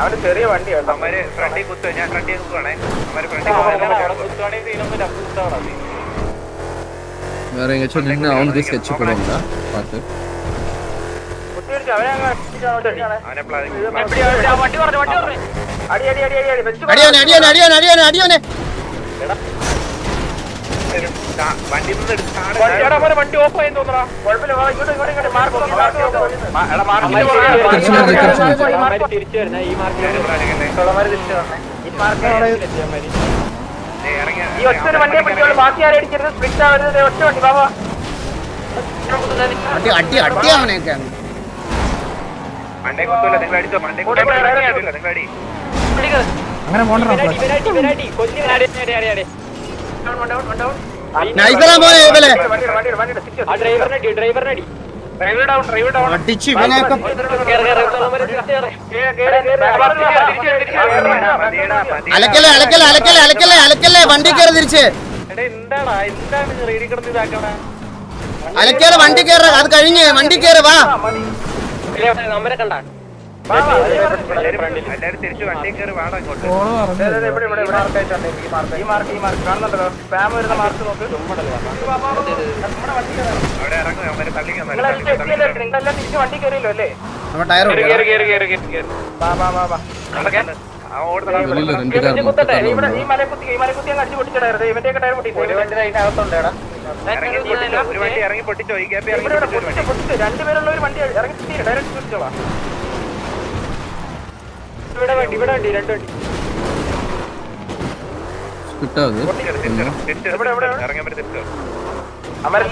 അവന് ചെറിയ വണ്ടിയാണ്. അവര് ഫ്രണ്ടിൽ കുത്തുക, ഞാൻ ഫ്രണ്ടിൽ കുത്തുവാണേ. അവര് ഫ്രണ്ടിൽ வேற எங்கேயாச்சும் நின்று அவனுக்கு ஸ்கெட்ச் போடுவாங்களா பார்த்து വണ്ടി ഓഫ് ആയി തോന്നണ. തിരിച്ചു വരുന്ന ഈ ഈ ഒറ്റ വണ്ടിയെ പറ്റിയുള്ളൂ, ബാക്കി ആരും അടിക്കരുത്. സ്പ്ലിറ്റ് ആവരുത്, ഒറ്റ വണ്ടി ബാബാ. അങ്ങനെ പോകണ്ട. അലക്കല്ലേ അലക്കല്ലേ അലക്കല്ലേ അലക്കല്ലേ അലക്കല്ലേ വണ്ടി കയറി തിരിച്ച് അലക്കാതെ വണ്ടി കയറ. അത് കഴിഞ്ഞ് വണ്ടി കയറി വാ. എല്ലാരും തിരിച്ചു വണ്ടി കയറി വാടാ ഇങ്ങോട്ട്. അവിടെ ഇറങ്ങും, അവരെ തള്ളിക്കാൻ വണ്ടി കയറിയല്ലോ അല്ലേ? ഒരു വണ്ടി ഇറങ്ങി പൊട്ടിച്ചോ. ഈ ഗ്യാപ്പ് രണ്ടുപേരുള്ള ഒരു വണ്ടി ഇറങ്ങി ഡയറക്റ്റ് പൊട്ടിച്ചോളാം. ഇവിടെ വണ്ടി രണ്ട് വണ്ടി അമര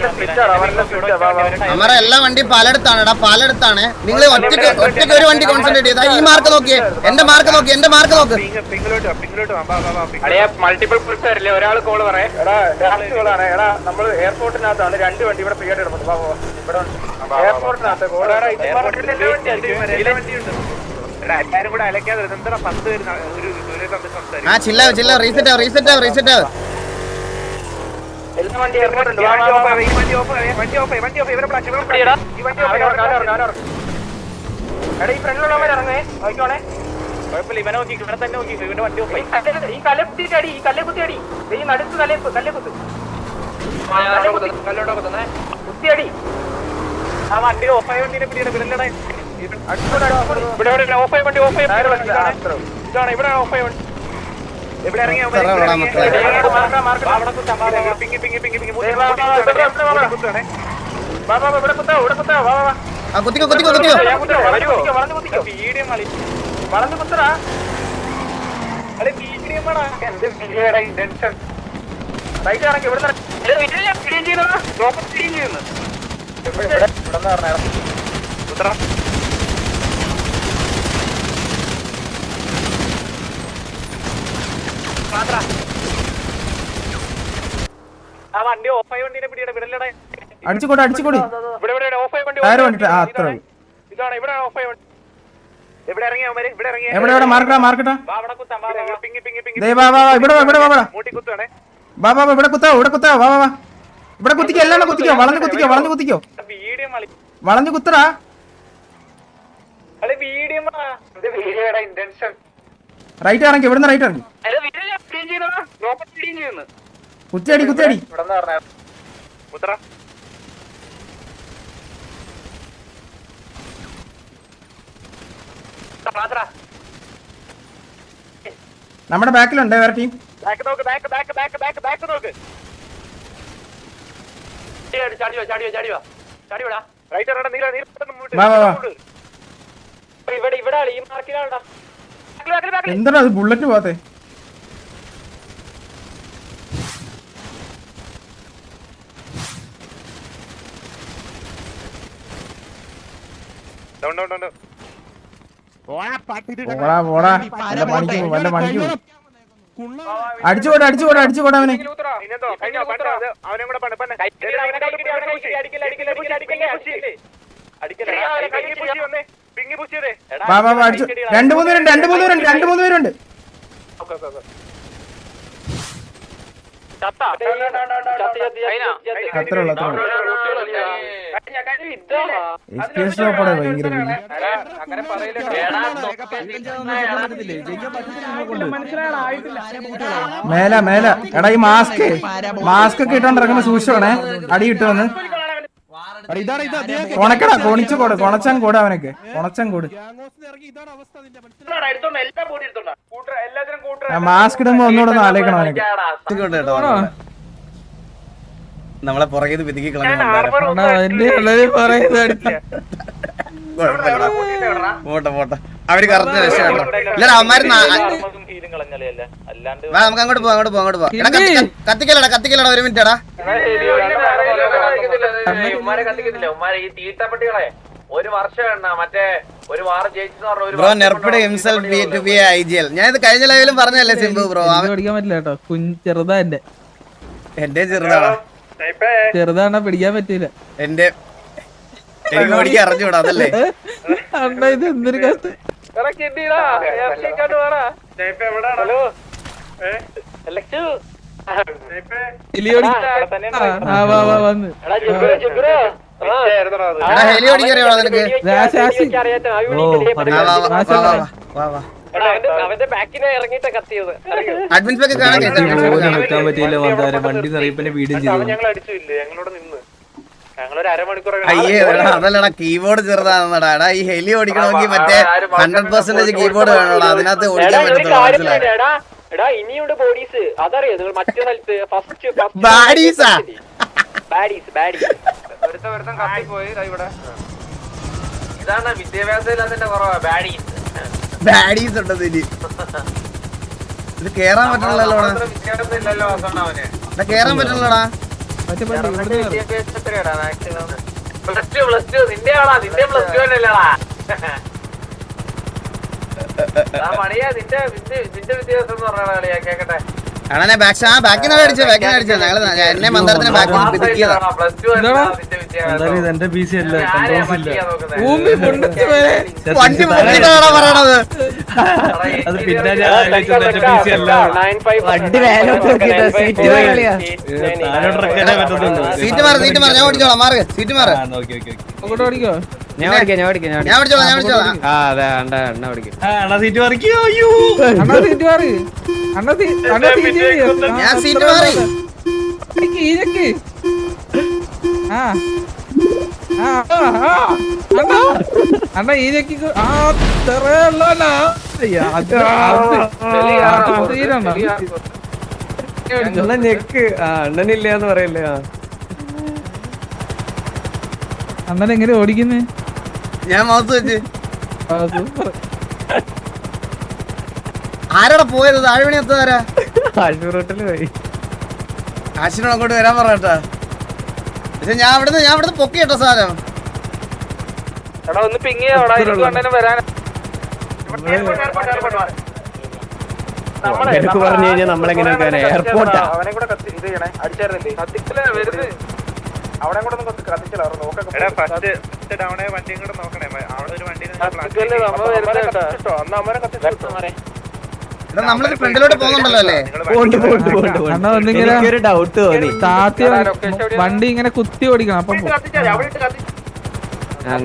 എല്ലാ വണ്ടിയും പാലടുത്താണ്. പാലടുത്താണ്. നിങ്ങൾ ഒറ്റയ്ക്ക് ഒരു വണ്ടി കോൺസെൻട്രേറ്റ് ചെയ്താ. ഈ മാർക്ക് നോക്കിയേ, എന്റെ മാർക്ക് നോക്കി, എന്റെ മാർക്ക് നോക്ക്. മൾട്ടിപ്പിൾ പുൾസ് വരില്ലേ? ഒരാൾ കോള് പറയാം. എടാ നമ്മൾ എയർപോർട്ടിനകത്താണ് രണ്ട് വണ്ടി ഇവിടെ ഫ്രീ ആയിട്ട് കിടപ്പുണ്ട്. എയർപോർട്ടിനകത്ത് എല്ലാരും കൂടെ അലക്കാതെ എന്താ 10 പേര് ആ ചില്ല ചില്ല റീസെറ്റ് ആവും റീസെറ്റ് ആവും റീസെറ്റ് ആവും. എല്ലാ വണ്ടി എയർപോർട്ടുണ്ട്. ഈ ഫ്രണ്ടിലുള്ളവർ ഇറങ്ങേ നോക്കണേ. കുഴപ്പമില്ല, ഇവനെ നോക്കി ഇവിടെ തന്നെ നോക്കി. ഇവന്റെ വണ്ടി ഈ കല്ലെ കുത്തിയിട്ട് അടി, ഈ കല്ലെ കുത്തി അടി. ഈ നടുത്ത് കല്ലെ കുത്ത് കുത്തി അടി. ആ വണ്ടി ഓഫായ വണ്ടിനെ പിടിയുടെ പിടലടെ ഇവിടെ ഓഫായ വണ്ടി ഇതാണ് ഇവിടെ ഓഫായ വണ്ടി. ഇവിടെ ഇറങ്ങി വളർന്നു കുത്തറാ. റൈറ്റ് ഇറങ്ങി ഇവിടെ കുത്തറ. ആ വണ്ടി ഓഫായ വണ്ടിനെ പിടിയുടെ വിടലടെ അടിച്ചുകൂടെ അടിച്ചുകൂടി. ഇവിടെ ഓഫായ വണ്ടി ഇതാണ് ഇവിടെ ഓഫായ വണ്ടി. ഇവിടെ ഇറങ്ങിയ ഇവിടെ ഇറങ്ങിയ എവിടെ മാർക്കട്ടാ മാർക്കട്ടാ മൂട്ടി കുത്തുവാണേ. ബാബാ ഇവിടെ കുത്താവോ ഇവിടെ കുത്താവോ വാ വാ ഇവിടെ കുത്തിക്കോ എല്ലാം കുത്തിക്കോ വളഞ്ഞു കുത്തിക്കോ വളഞ്ഞു കുത്തിക്കോ വളഞ്ഞു കുത്തറാ. റൈറ്റ് ഇറങ്ങി ഇവിടുന്ന് റൈറ്റ് ഇറങ്ങി കുത്തിയടി കുത്തിയടി. നമ്മുടെ ബാക്കിലുണ്ട് വേറെ ടീം. എന്താണ് അത് ബുള്ളറ്റ് പോകാത്തെ? അടിച്ചുകൂടെ അടിച്ചുകൂടെ അടിച്ചുകൂടെ അവനെ. അടിച്ചു 2-3 പേരുണ്ട് 2-3 പേരുണ്ട്. അത്രേ ഉള്ളു ഭയങ്കര മേല മേല എടാ ഈ മാസ്ക് ഒക്കെ ഇട്ടോണ്ട് ഇറങ്ങുമ്പോ സൂക്ഷിച്ചോണേ അടി കിട്ടുമെന്ന് കൊണക്കടാ കൊണിച്ചുകൂട് കൊണച്ചാൻ കൂടെ അവനൊക്കെ കൊണച്ചാൻ കൂട് മാസ്ക് ഇടുമ്പോ ഒന്നുകൂടെ ആലോചിക്കണം അവനൊക്കെ നമ്മളെ പുറകെ പിതുക്കി പോട്ടെ അവര് കറക്റ്റ് രക്ഷപ്പെട്ടോ ഇല്ലടാ അവന്മാര് നമുക്ക് അങ്ങോട്ട് പോവാം കത്തിക്കലടാ ഒരു മിനിറ്റ് എടാ ബ്രോ നെർപ്പിഡ് ഹിംസെൽഫ് ടു ബി ഐജിഎൽ ഞാൻ ഇത് കഴിഞ്ഞ ലെവലും പറഞ്ഞല്ലേ സിംബു ബ്രോ പിടിക്കാൻ പറ്റില്ല കേട്ടോ ചെറുതാ എന്റെ ചെറുതാണോ പിടിക്കാൻ പറ്റൂല എന്റെ എനിക്ക് ഓടിക്കാൻ അറിഞ്ഞൂടാ അതല്ലേ അണ്ണാ ഇത് എന്തൊരു കഷ്ടം വന്ന് ഹെലി ഓടിക്കറിയോളാ നിനക്ക് അഡ്മിൻ പേക്ക് കാണാൻ പറ്റിയില്ല വണ്ടി നിറയപ്പിന്റെ വീഡിയോ അയ്യേ അതല്ലടാ കീബോർഡ് ചെറുതാണെന്നടാ എടാ ഈ ഹെലി ഓടിക്കണമെങ്കിൽ മറ്റേ 100% കീബോർഡ് വേണോടാ അതിനകത്ത് ഓടിക്കാൻ പറ്റത്തുള്ളൂ ഇതാണ് വിദ്യാഭ്യാസത്തിൽ അതിന്റെ കുറവാ ബാഡീസ് ഉണ്ടത് ഇനി ഇത് കേറാൻ പറ്റണല്ലോ കേറാൻ പറ്റണല്ലോടാ അണനെ ബാക്കിൽ അടിച്ചോ എന്നെ മന്ദാരത്തിന് ബാക്കിൽ എന്റെ പി സി അല്ല വണ്ടി മുക്കിട്ടാണോ പറയണത് അത് പിന്നെ സീറ്റ് മാറി ഞാൻ ഓടിച്ചോളാം മാറ് സീറ്റ് മാറ് ഓടിക്കോ ഞാൻ ഓടിച്ചോളാം സീറ്റ് മാറിക്കോ അയ്യോ സീറ്റ് മാറി ഞാൻ സീറ്റ് മാറി അണ്ണ ഈനക്ക് ഞെക്ക് അണ്ണനില്ലാന്ന് പറയല്ലേ അണ്ണൻ എങ്ങനെ ഓടിക്കുന്നേ ഞാൻ മൗത്ത് വെച്ച് ആരാടാ പോയത് താഴ്വണി എത്താരാ റോട്ടില് പോയി ആശിനോട് അങ്ങോട്ട് വരാൻ പറഞ്ഞാ പക്ഷെ ഞാൻ ഇവിടുന്ന് പൊക്കി കേട്ടോ സാധനം ഒന്ന് പിങ്ങിയോടാ വരാൻ പറഞ്ഞു കഴിഞ്ഞാൽ നമ്മളെങ്ങനെ എയർപോർട്ടാ അവനെ കൂടെ ഇത് ചെയ്യണേ അടിച്ചായിരുന്നില്ലേ കത്തിക്കലേ വരുന്നത് അവിടെ കൂടെ ഒന്ന് കത്തിച്ചല്ലോ വണ്ടിയും കൂടെ നോക്കണേ അവിടെ ഒരു വണ്ടി നമ്മള് ഫ്രണ്ടിലോട്ട് പോകുന്നുണ്ടല്ലോ അല്ലേ ഒരു ഡൗട്ട് തോന്നി താത്തി വണ്ടി ഇങ്ങനെ കുത്തി ഓടിക്കണം അപ്പം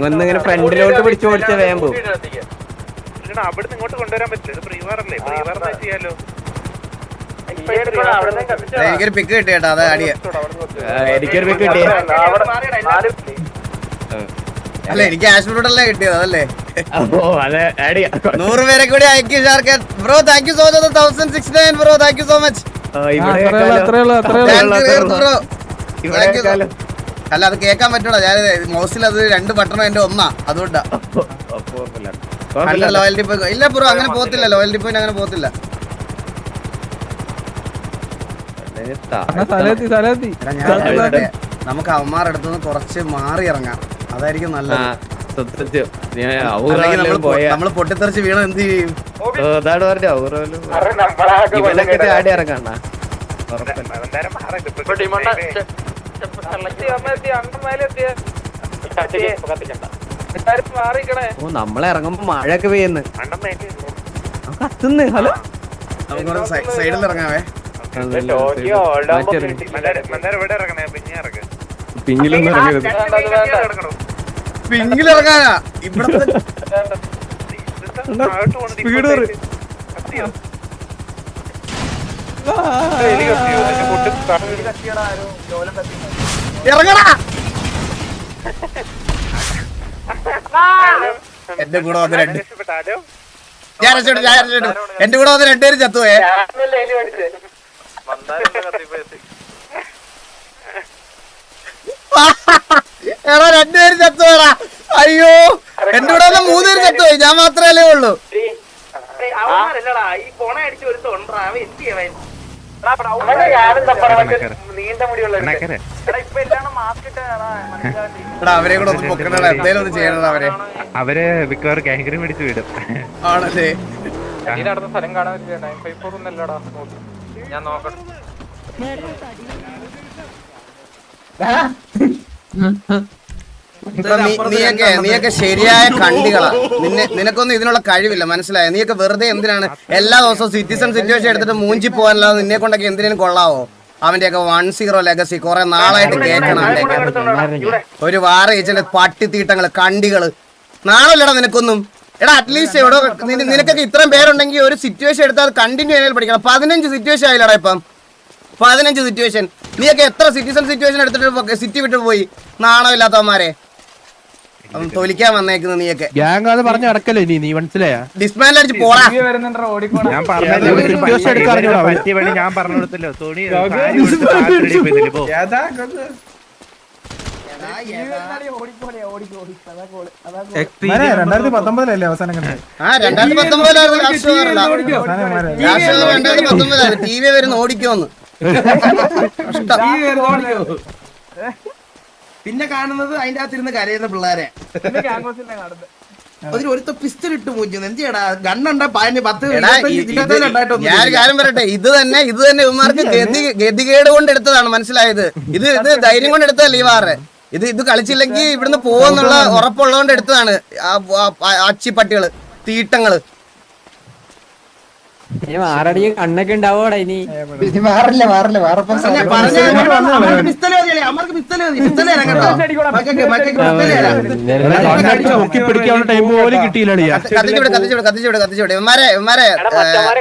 അങ്ങനെ ഫ്രണ്ടിലോട്ട് പിടിച്ചു ഓടിച്ച വേഗം പോകും അവിടുന്ന് ഇങ്ങോട്ട് കൊണ്ടുവരാൻ പറ്റില്ല പ്രീവാറല്ലേ പ്രീവാർ ചെയ്യാലോ എനിക്കൊരു പിക്ക് കിട്ടി കേട്ടോ അതെ അടിയ എനിക്കൊരു പിക്ക് കിട്ടിയ അല്ല എനിക്ക് ആശുപത്രിയല്ലേ കിട്ടിയത് അതല്ലേ 100 പേരെ കൂടി അയക്കും ഷാർക്കൻ bro thank you so much 1069 bro thank you so much അല്ല അത് കേൾക്കാൻ പറ്റൂടാ ഞാൻ മൗസിൽ അത് 2 ബട്ടണും എന്റെ ഒന്നാ അതുകൊണ്ടാ അല്ല ലോയൽറ്റി പോയി ഇല്ല ബ്രോ അങ്ങനെ പോകത്തില്ല ലോയൽറ്റി പോയിന്റ് അങ്ങനെ പോകത്തില്ല നമുക്ക് അവന്മാരുടെ അടുത്തുനിന്ന് കുറച്ച് മാറി ഇറങ്ങാം അതായിരിക്കും നല്ലത് നമ്മള് പൊട്ടിത്തെറിച്ച് വീണ എന്ത് ചെയ്യും ആടി ഇറങ്ങണ്ട നമ്മളെ ഇറങ്ങുമ്പോ മഴയൊക്കെ പെയ്യുന്നു കത്തുന്നു ഹലോ നമുക്ക് സൈഡിൽ ഇറങ്ങാവേ പിങ്ങിലൊന്നും ഇറങ്ങരുത്. പിങ്ങിലിറങ്ങാനാ ഇവിടത്തെ സ്പീഡ് കുറയും. ഇറങ്ങടാ. എന്റെ കൂടെ വന്ന് രണ്ട് ഞാൻ രക്ഷപ്പെട്ടു. എന്റെ കൂടെ വന്ന് രണ്ടുപേരും ചത്തുപോയേ. എടാ രണ്ടുപേരും ചത്തുപോയടാ. അയ്യോ എന്റെ കൂടെ വന്ന് 3 പേര് ചത്തുപോയി. ഞാൻ മാത്രമല്ലേ ഉള്ളൂ. എടാ അവരെ കൂടെ ഒന്ന് പൊക്കണ എന്തേലും ഒന്ന് ചെയ്യണ അവരെ. അവര് മിക്കവാറും ഗാംഗ്രീൻ പിടിച്ച് വിടും. ആണല്ലേ നടന്ന സ്ഥലം കാണാൻ 954 ഒന്നല്ലടാ. ഞാൻ നോക്കട്ടെ. നീയൊക്കെ ശരിയായ കണ്ടികളാ. നിനക്കൊന്നും ഇതിനുള്ള കഴിവില്ല, മനസ്സിലായോ? നീയൊക്കെ വെറുതെ എന്തിനാണ് എല്ലാ ദിവസവും സിറ്റിസൺ സിറ്റുവേഷൻ എടുത്തിട്ട് മൂഞ്ചി പോകാനല്ലാതെ നിന്നെ കൊണ്ടൊക്കെ എന്തിനും കൊള്ളാവോ? അവന്റെയൊക്കെ 1-0 ലെഗസി കുറെ നാളായിട്ട് കേൾക്കണം. അവന്റെയൊക്കെ ഒരു വാറ ചേച്ചന്റെ പട്ടിത്തീട്ടങ്ങള് കണ്ടികള് നാളല്ലടാ നിനക്കൊന്നും. എടാ അറ്റ്ലീസ്റ്റ് എവിടെ നിനക്കൊക്കെ ഇത്രയും പേരുണ്ടെങ്കിൽ ഒരു സിറ്റുവേഷൻ എടുത്താൽ കണ്ടിന്യൂ ചെയ്യാൻ പഠിക്കണം. 15 സിറ്റുവേഷൻ ആയില്ലടാ ഇപ്പം. 15 സിറ്റുവേഷൻ. നീയൊക്കെ എത്ര സിറ്റിസൺ സിറ്റുവേഷൻ എടുത്തിട്ട് സിറ്റി വിട്ടു പോയി? നാണമില്ലാത്തവന്മാരെ തൊലിക്കാൻ വന്നേക്കുന്നു നീയൊക്കെ. ഗ്യാങ് പറഞ്ഞ അടക്കല്ലോ നീ മനസ്സിലായാ? ഡിസ്മാൻഡിൽ അടിച്ച് പോടാ. ഞാൻ പറഞ്ഞു കൊടുത്തല്ലോ തോണി. അവസാനം കണ്ടത്. 2019 ടി വി വരുന്ന ഓടിക്കോന്ന്. പിന്നെ കാണുന്നത് അതിന്റെ അകത്തിരുന്ന് കരയുന്ന പിള്ളേരെ. ഒരുത്ത പിസ്റ്റൽ ഇട്ട് മൂഞ്ചുന്നു. എന്തിയാടാ ഗണ്ണുണ്ട 10 ഞാൻ കാര്യം പറയട്ടെ, ഇത് തന്നെ ഇവന്മാർക്ക് ഗതികേട് കൊണ്ട് എടുത്തതാണ്, മനസ്സിലായത്? ഇത് ധൈര്യം കൊണ്ട് എടുത്തതല്ല ഈ വാറ്. ഇത് കളിച്ചില്ലെങ്കിൽ ഇവിടുന്ന് പോവെന്നുള്ള ഉറപ്പുള്ളതുകൊണ്ട് എടുത്തതാണ്. അച്ചിപ്പട്ടികള് തീട്ടങ്ങള്. കണ്ണൊക്കെ ഉണ്ടാവോടാ ഇനി? കത്തിച്ചൂടെ ഇവന്മാരെ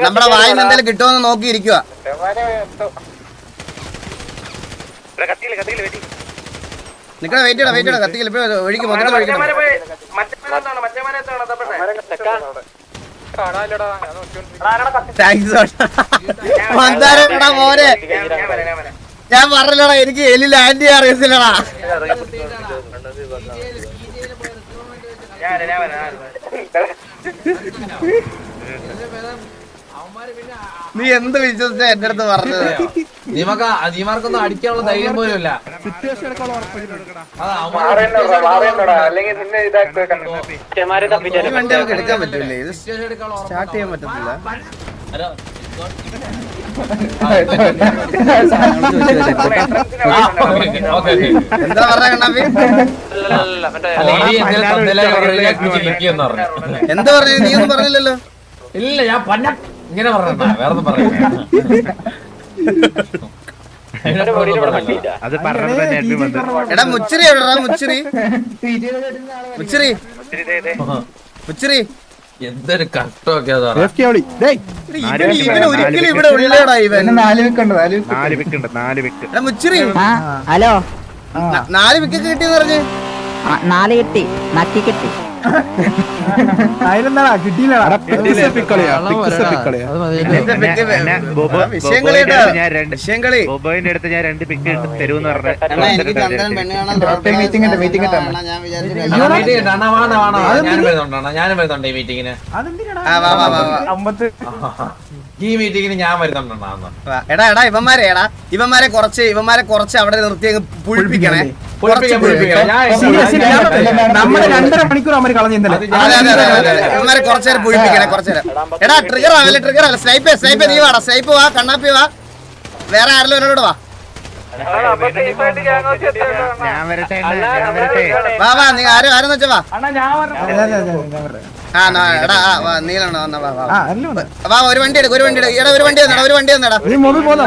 നമ്മുടെ വായിൽ നിന്ന് എന്തെങ്കിലും കിട്ടുമെന്ന് നോക്കിയിരിക്കുക. നിക്കണ വെയിറ്റ് ചെയ്യണം കത്തിക്കില്ല. ഇപ്പൊ ഒഴിക്കും മൊത്തത്തിൽ ഒഴിക്കണം. മന്ദാരടാ മോനെ, ഞാൻ പറഞ്ഞല്ലടാ എനിക്ക് എലി ലാൻഡ് ചെയ്യാൻ അറിയത്തില്ലടാ. നീ എന്ത് വിശ്വസിച്ച എന്റെ അടുത്ത് പറഞ്ഞത്? നീമാർക്കൊന്നും അടിക്കാനുള്ള ധൈര്യം പോലും ഇല്ല. വണ്ടി നമുക്ക് എടുക്കാൻ പറ്റൂലേ? ഇത് സ്റ്റാർട്ട് ചെയ്യാൻ പറ്റത്തില്ല. എന്താ പറഞ്ഞ കണ്ണാപ്പി? എന്താ പറഞ്ഞ? നീ ഒന്നും പറഞ്ഞില്ലല്ലോ. ഇല്ല ഞാൻ ഇങ്ങനെ പറഞ്ഞ വേറെ പറയാ. അത് എടാ മുച്ചിരി എവിടെടാ? മുച്ചിരി എന്തൊരു കഷ്ടമൊക്കെ ഇവൻ ഒരിക്കലും ഇവിടെ ഉള്ളേടാ. ഇവൻ 4 വിക്കറ്റ്. മുച്ചിരി ഹലോ 4 വിക്കറ്റ് കിട്ടിയെന്ന് പറഞ്ഞ് 4 കിട്ടി, നക്കി കിട്ടി. അതിലെന്താ കിട്ടിയില്ലടാ. ബോബോയിന്റെ അടുത്ത് ഞാൻ 2 പിക്ക് തരുമെന്ന് പറഞ്ഞു. എനിക്ക് ചന്ദ്രൻ പെണ്ണ് കാണാൻ ഞാനും വരുന്നുണ്ട് ഈ മീറ്റിങ്ങിന്. ഈ മീറ്റിങ്ങിന് ഞാൻ വരുന്നുണ്ടോ? എടാ ഇവന്മാരെ കുറച്ച് അവിടെ നിർത്തി പുഴിപ്പിക്കണേ. നമ്മള് 2.5 മണിക്കൂർ അവര് കളഞ്ഞില്ലേ? ഇവന്മാരെ കുറച്ചേരം പുഴിപ്പിക്കണേ, കുറച്ചേരം. എടാ ട്രിഗർ ആവല്ലേ? സ്നൈപ്പ് നീ വാടാ. സ്നൈപ്പ് വാ, കണ്ണാപ്പി വാ, വേറെ ആരെങ്കിലും ഒരാളോട് വാ. ഞാൻ വരട്ടെ ഞാൻ വരട്ടെ. വാ വാ നീ ആരെന്ന് വെച്ചാ വാ അതെ, അതെ, അതെ, ഞാൻ പറയാം. എടാ വാ നീലാണ് വന്ന വാ വാ ആ എല്ലാം ഉണ്ട്. വാ ഒരു വണ്ടി എടുക്കും എടാ ഒരു വണ്ടി തന്നടാ നീ മുമ്പിൽ പോന്നോ